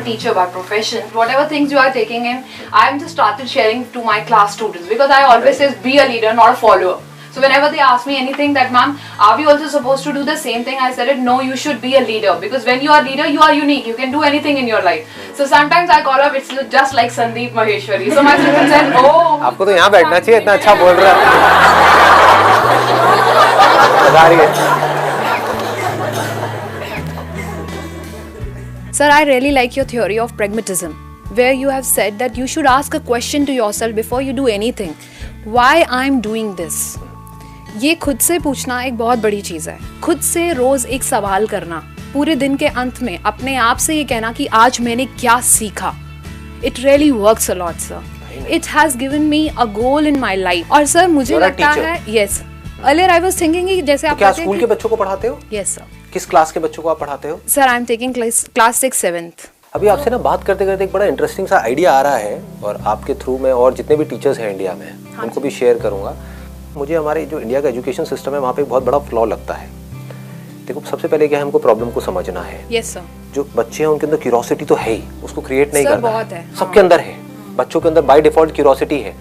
a teacher by profession. Whatever things you are taking in, I'm just started sharing to my class students because I always say be a leader, not a follower. So whenever they ask me anything that ma'am, are we also supposed to do the same thing? I said it, no, you should be a leader because when you are a leader, you are unique. You can do anything in your life. So sometimes I call up, it's just like Sandeep Maheshwari. So my students said, oh. आपको तो यहाँ बैठना चाहिए, इतना अच्छा बोल रहा है. Sir, I really like your theory of pragmatism, where you have said that you should ask a question to yourself before you do anything. Why I'm doing this? ये खुद से पूछना एक बहुत बड़ी चीज़ है. खुद से रोज एक सवाल करना, पूरे दिन के अंत में अपने आप से ये कहना कि आज मैंने क्या सीखा. It really works a lot, sir. It has given me a goal in my life. और सर मुझे लगता है, yes. Earlier I was thinking कि जैसे आप क्या स्कूल के बच्चों को पढ़ाते हो? Yes, sir. किस क्लास के बच्चों को आप पढ़ाते हो? Sir, I'm taking class 6, 7th. अभी आपसे ना बात करते करते एक बड़ा इंटरेस्टिंग सा आइडिया आ रहा है और आपके थ्रू में और जितने भी टीचर्स हैं इंडिया में उनको भी शेयर करूंगा. मुझे हमारे जो इंडिया का एजुकेशन सिस्टम है वहाँ पे एक बहुत बड़ा फ्लॉ लगता है. देखो सबसे पहले क्या है, हमको प्रॉब्लम को समझना है. Yes, sir. जो बच्चे हैं उनके अंदर क्यूरोसिटी तो है ही, उसको क्रिएट नहीं करना है. सबके अंदर है. बच्चों के अंदर बाय डिफॉल्ट क्यूरोसिटी है,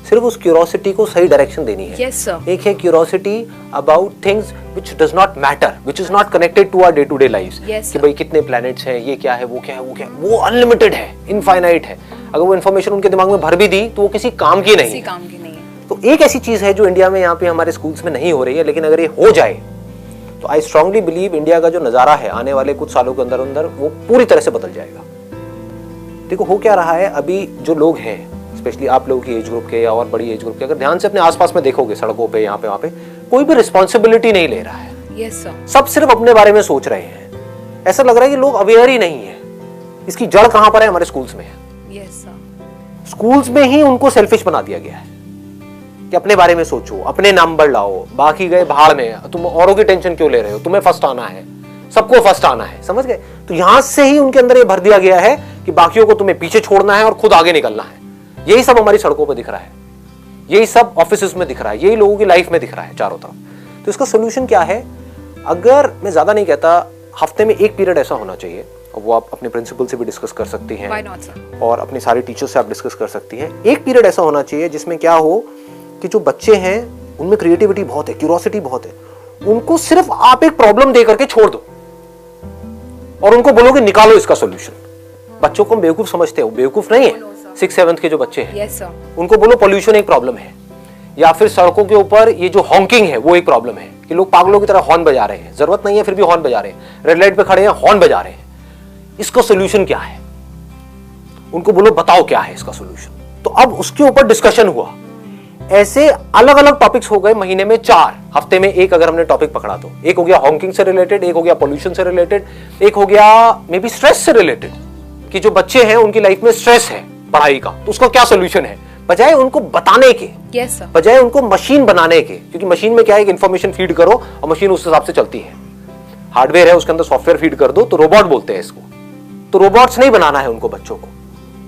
सिर्फ उस क्यूरोसिटी को सही डायरेक्शन देनी है. Yes, sir. एक है curiosity about things which does not matter, which is not connected to our day to day lives. कि भाई कितने प्लैनेट्स हैं, ये क्या है, वो क्या है, वो क्या है, वो अनलिमिटेड है, इनफाइनाइट है. अगर वो इन्फॉर्मेशन उनके दिमाग में भर भी दी तो वो किसी काम की नहीं है. तो एक ऐसी चीज है जो इंडिया में यहाँ पे हमारे स्कूल्स में नहीं हो रही है, लेकिन अगर ये हो जाए तो आई स्ट्रांगली बिलीव इंडिया का जो नजारा है आने वाले कुछ सालों के अंदर अंदर वो पूरी तरह से बदल जाएगा. देखो हो क्या रहा है, अभी जो लोग हैं स्पेशली आप लोगों की एज ग्रुप के या और बड़ी एज ग्रुप के, अगर ध्यान से अपने आसपास में देखोगे सड़कों पे यहाँ पे वहाँ पे, कोई भी रिस्पॉन्सिबिलिटी नहीं ले रहा है. Yes, sir. सब सिर्फ अपने बारे में सोच रहे हैं. ऐसा लग रहा है कि लोग अवेयर ही नहीं है. इसकी जड़ कहां पर है? हमारे स्कूल्स में है. Yes, sir. स्कूल्स में ही उनको सेल्फिश बना दिया गया है कि अपने बारे में सोचो, अपने नंबर लाओ, बाकी गए भाड़ में, तुम औरों की टेंशन क्यों ले रहे हो, तुम्हें फर्स्ट आना है, सबको फर्स्ट आना है. समझ गए? तो यहां से ही उनके अंदर ये भर दिया गया है कि बाकियों को तुम्हें पीछे छोड़ना है और खुद आगे निकलना है. यही सब हमारी सड़कों पर दिख रहा है, यही सब ऑफिस में दिख रहा है, यही लोगों की लाइफ में दिख रहा है चारों तरफ. तो इसका सोल्यूशन क्या है? अगर मैं ज्यादा नहीं कहता, हफ्ते में एक पीरियड ऐसा होना चाहिए, और वो आप अपने प्रिंसिपल से भी डिस्कस कर सकती हैं. Why not, sir? और अपनी सारी टीचर्स से आप डिस्कस कर सकती हैं. एक पीरियड ऐसा होना चाहिए जिसमें क्या हो कि जो बच्चे हैं उनमें क्रिएटिविटी बहुत है, क्यूरोसिटी बहुत है, उनको सिर्फ आप एक प्रॉब्लम दे करके छोड़ दो और उनको बोलो कि निकालो इसका सोल्यूशन. बच्चों को हम बेवकूफ समझते हो, बेवकूफ नहीं है. 6th 7th के जो बच्चे हैं, yes, sir. उनको बोलो पॉल्यूशन एक प्रॉब्लम है, या फिर सड़कों के ऊपर ये जो हॉन्किंग है वो एक प्रॉब्लम है कि लोग पागलों की तरह हॉर्न बजा रहे हैं, जरूरत नहीं है फिर भी हॉर्न बजा रहे हैं, रेड लाइट पे खड़े हैं हॉर्न बजा रहे हैं. इसका सोल्यूशन क्या है? उनको बोलो बताओ क्या है इसका सोल्यूशन. तो अब उसके ऊपर डिस्कशन हुआ. ऐसे अलग अलग टॉपिक्स हो गए, महीने में 4, हफ्ते में एक अगर हमने टॉपिक पकड़ा तो एक हो गया हॉन्किंग से रिलेटेड, एक हो गया पॉल्यूशन से रिलेटेड, एक हो गया मे बी स्ट्रेस से रिलेटेड कि जो बच्चे हैं उनकी लाइफ में स्ट्रेस है पढ़ाई का, तो उसका क्या सोल्यूशन है. बजाय उनको बताने के, yes, sir. बजाय उनको मशीन बनाने के, क्योंकि मशीन में क्या है, इंफॉर्मेशन फीड करो और मशीन उस हिसाब से चलती है. हार्डवेयर है, उसके अंदर सॉफ्टवेयर फीड कर दो तो रोबोट बोलते हैं इसको. तो रोबोट्स नहीं बनाना है उनको, बच्चों को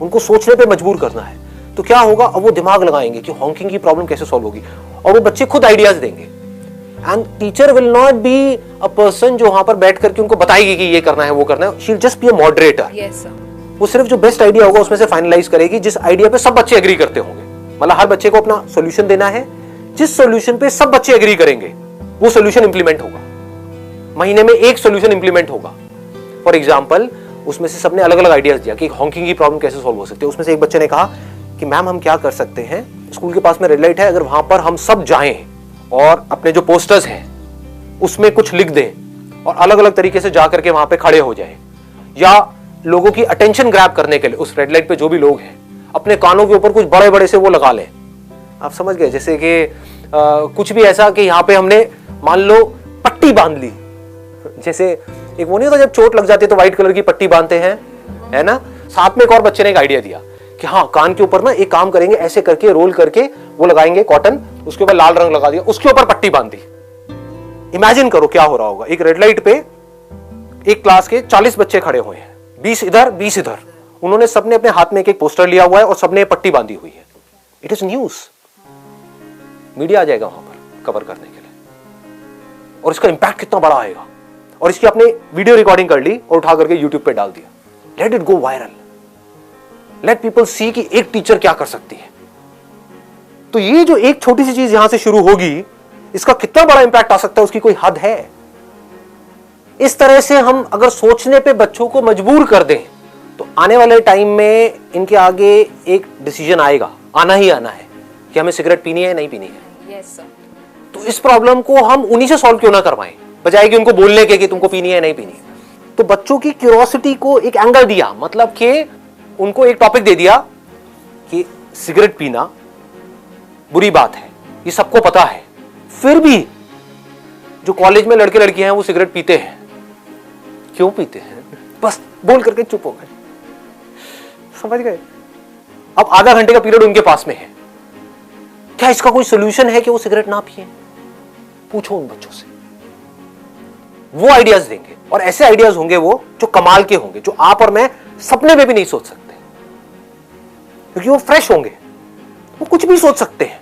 उनको सोचने पे मजबूर करना है. तो क्या होगा, अब वो दिमाग लगाएंगे कि हॉन्किंग की प्रॉब्लम कैसे सॉल्व होगी, और वो बच्चे खुद आइडियाज देंगे. And teacher will not be a person जो वहां पर बैठ करके उनको बताएगी कि ये करना है वो करना है. She will just be a moderator. Yes, sir. वो सिर्फ जो बेस्ट आइडिया होगा उसमें से फाइनलाइज करेगी, जिस आइडिया पे सब बच्चे एग्री करते होंगे. मतलब हर बच्चे को अपना सॉल्यूशन देना है, जिस सॉल्यूशन पे सब बच्चे एग्री करेंगे वो सॉल्यूशन इंप्लीमेंट होगा. महीने में एक सॉल्यूशन इंप्लीमेंट होगा. फॉर एग्जांपल उसमें से सबने अलग अलग आइडियाज दिया कि हॉन्किंग की प्रॉब्लम कैसे सॉल्व हो सकती है. उसमें से एक बच्चे ने कहा कि मैम हम क्या कर सकते हैं, स्कूल के पास में रेड लाइट है, अगर वहां पर हम सब जाएं और अपने जो पोस्टर्स हैं उसमें कुछ लिख दें और अलग अलग तरीके से जाकर के वहां पे खड़े हो जाएं, या लोगों की अटेंशन ग्रैब करने के लिए उस रेड लाइट पे जो भी लोग हैं अपने कानों के ऊपर कुछ बड़े बड़े से वो लगा लें. आप समझ गए? जैसे कि कुछ भी ऐसा कि यहाँ पे हमने मान लो पट्टी बांध ली, जैसे एक वो नहीं होता जब चोट लग जाती है तो व्हाइट कलर की पट्टी बांधते हैं, है ना. साथ में एक और बच्चे ने एक आइडिया दिया कि हाँ कान के ऊपर ना एक काम करेंगे, ऐसे करके रोल करके वो लगाएंगे कॉटन, उसके ऊपर लाल रंग लगा दिया, उसके ऊपर पट्टी बांध दी. इमेजिन करो क्या हो रहा होगा. एक रेड लाइट पे एक क्लास के 40 बच्चे खड़े हुए हैं, 20 इधर 20 इधर, उन्होंने सबने अपने हाथ में एक पोस्टर लिया हुआ है और सबने पट्टी बांधी हुई है. इट इज न्यूज, मीडिया आ जाएगा वहां पर कवर करने के लिए, और इसका इंपैक्ट कितना बड़ा आएगा. और इसकी आपने वीडियो रिकॉर्डिंग कर ली और उठा करके यूट्यूब पे डाल दिया, let it go viral, let people see कि एक टीचर क्या कर सकती है। तो ये जो एक छोटी सी चीज यहां से शुरू होगी, इसका कितना बड़ा इंपैक्ट आ सकता है उसकी कोई हद है। इस तरह से हम अगर सोचने पे बच्चों को मजबूर कर दें तो आने वाले टाइम में इनके आगे एक डिसीजन आएगा, आना ही आना है कि हमें सिगरेट पीनी है नहीं पीनी है। Yes sir. तो इस प्रॉब्लम को हम उन्हीं से सॉल्व क्यों ना करवाएं, बजाय कि उनको बोलने के कि तुमको पीनी है नहीं पीनी है। तो बच्चों की क्यूरियोसिटी को एक एंगल दिया, मतलब कि उनको एक टॉपिक दे दिया कि सिगरेट पीना बुरी बात है, ये सबको पता है, फिर भी जो कॉलेज में लड़के लड़कियां हैं वो सिगरेट पीते हैं। क्यों पीते हैं? बस बोल करके चुप हो गए। समझ गए? अब आधा घंटे का पीरियड उनके पास में है, क्या इसका कोई सोल्यूशन है कि वो सिगरेट ना पिए? पूछो उन बच्चों से, वो आइडियाज देंगे। और ऐसे आइडियाज होंगे वो जो कमाल के होंगे, जो आप और मैं सपने में भी नहीं सोच सकते, क्योंकि वो फ्रेश होंगे, वो कुछ भी सोच सकते हैं।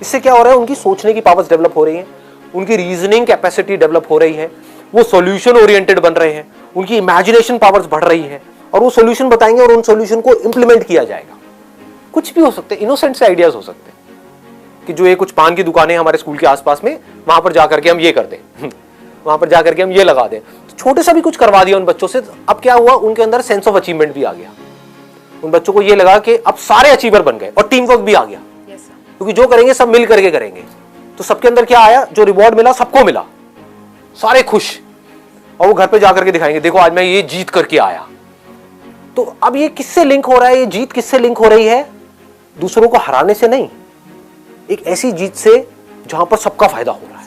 इससे क्या हो रहा है, उनकी सोचने की पावर्स डेवलप हो रही है, उनकी रीजनिंग कैपेसिटी डेवलप हो रही है, वो सॉल्यूशन ओरिएंटेड बन रहे हैं, उनकी इमेजिनेशन पावर्स बढ़ रही है, और वो सॉल्यूशन बताएंगे और उन सॉल्यूशन को इंप्लीमेंट किया जाएगा। कुछ भी हो सकते हैं, इनोसेंट से आइडियाज हो सकते हैं कि जो ये कुछ पान की दुकानें हमारे स्कूल के आसपास में, वहां पर जाकर के हम ये कर दें वहां पर जाकर के हम ये लगा दें। तो छोटे सा भी कुछ करवा दिया उन बच्चों से, अब क्या हुआ, उनके अंदर सेंस ऑफ अचीवमेंट भी आ गया। उन बच्चों को ये लगा कि अब सारे अचीवर बन गए, और टीम वर्क भी आ गया, क्योंकि जो करेंगे सब मिल करके करेंगे। तो सबके अंदर क्या आया, जो रिवॉर्ड मिला सबको मिला, सारे खुश, और वो घर पे जाकर के दिखाएंगे, देखो आज मैं ये जीत करके आया। तो अब ये किससे लिंक हो रहा है, ये जीत किससे लिंक हो रही है? दूसरों को हराने से नहीं, एक ऐसी जीत से जहां पर सबका फायदा हो रहा है।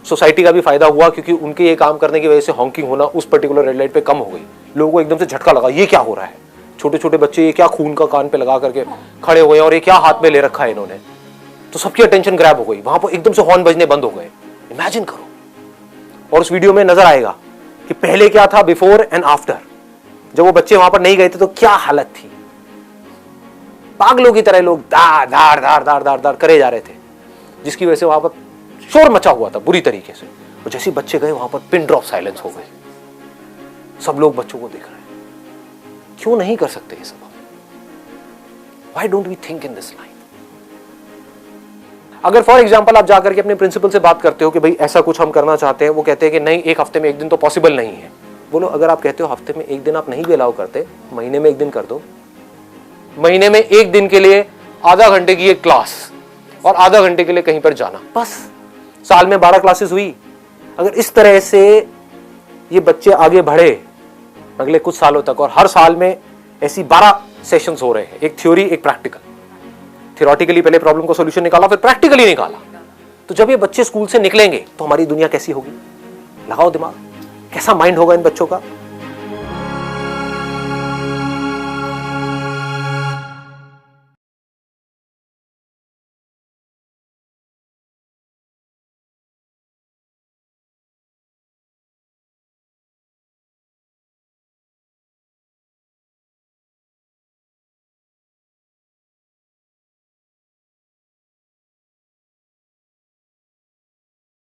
सोसाइटी का भी फायदा हुआ, क्योंकि उनके ये काम करने की वजह से हॉकिंग होना उस पर्टिकुलर रेड लाइट पे कम हो गई। लोगों को एकदम से झटका लगा, ये क्या हो रहा है, छोटे छोटे बच्चे ये क्या खून का कान पे लगा करके खड़े हुए, और ये क्या हाथ में ले रखा है इन्होंने। तो सबकी अटेंशन ग्रैब हो गई, वहां पर एकदम से हॉर्न बजने बंद हो गए। इमेजिन करो, और उस वीडियो में नजर आएगा कि पहले क्या था, बिफोर एंड आफ्टर। जब वो बच्चे वहां पर नहीं गए थे तो क्या हालत थी, पागलों की तरह लोग दार दार दार दार दार दार करे जा रहे थे, जिसकी वजह से वहां पर शोर मचा हुआ था बुरी तरीके से। और जैसे बच्चे गए वहां पर पिन ड्रॉप साइलेंस हो गए, सब लोग बच्चों को देख रहे हैं। क्यों नहीं कर सकते ये सब? Why don't we think in this line? अगर फॉर एग्जाम्पल आप जाकर के अपने प्रिंसिपल से बात करते हो कि भाई ऐसा कुछ हम करना चाहते हैं, वो कहते हैं कि नहीं, एक हफ्ते में एक दिन तो पॉसिबल नहीं है। बोलो, अगर आप कहते हो हफ्ते में एक दिन आप नहीं भी अलाउ करते, महीने में एक दिन कर दो। महीने में एक दिन के लिए आधा घंटे की एक क्लास और आधा घंटे के लिए कहीं पर जाना, बस। साल में 12 क्लासेस हुई। अगर इस तरह से ये बच्चे आगे बढ़े अगले कुछ सालों तक, और हर साल में ऐसी 12 सेशंस हो रहे हैं, एक थ्योरी एक प्रैक्टिकल। थियोरेटिकली पहले प्रॉब्लम का सॉल्यूशन निकाला, फिर प्रैक्टिकली निकाला। तो जब ये बच्चे स्कूल से निकलेंगे तो हमारी दुनिया कैसी होगी? लगाओ दिमाग, कैसा माइंड होगा इन बच्चों का।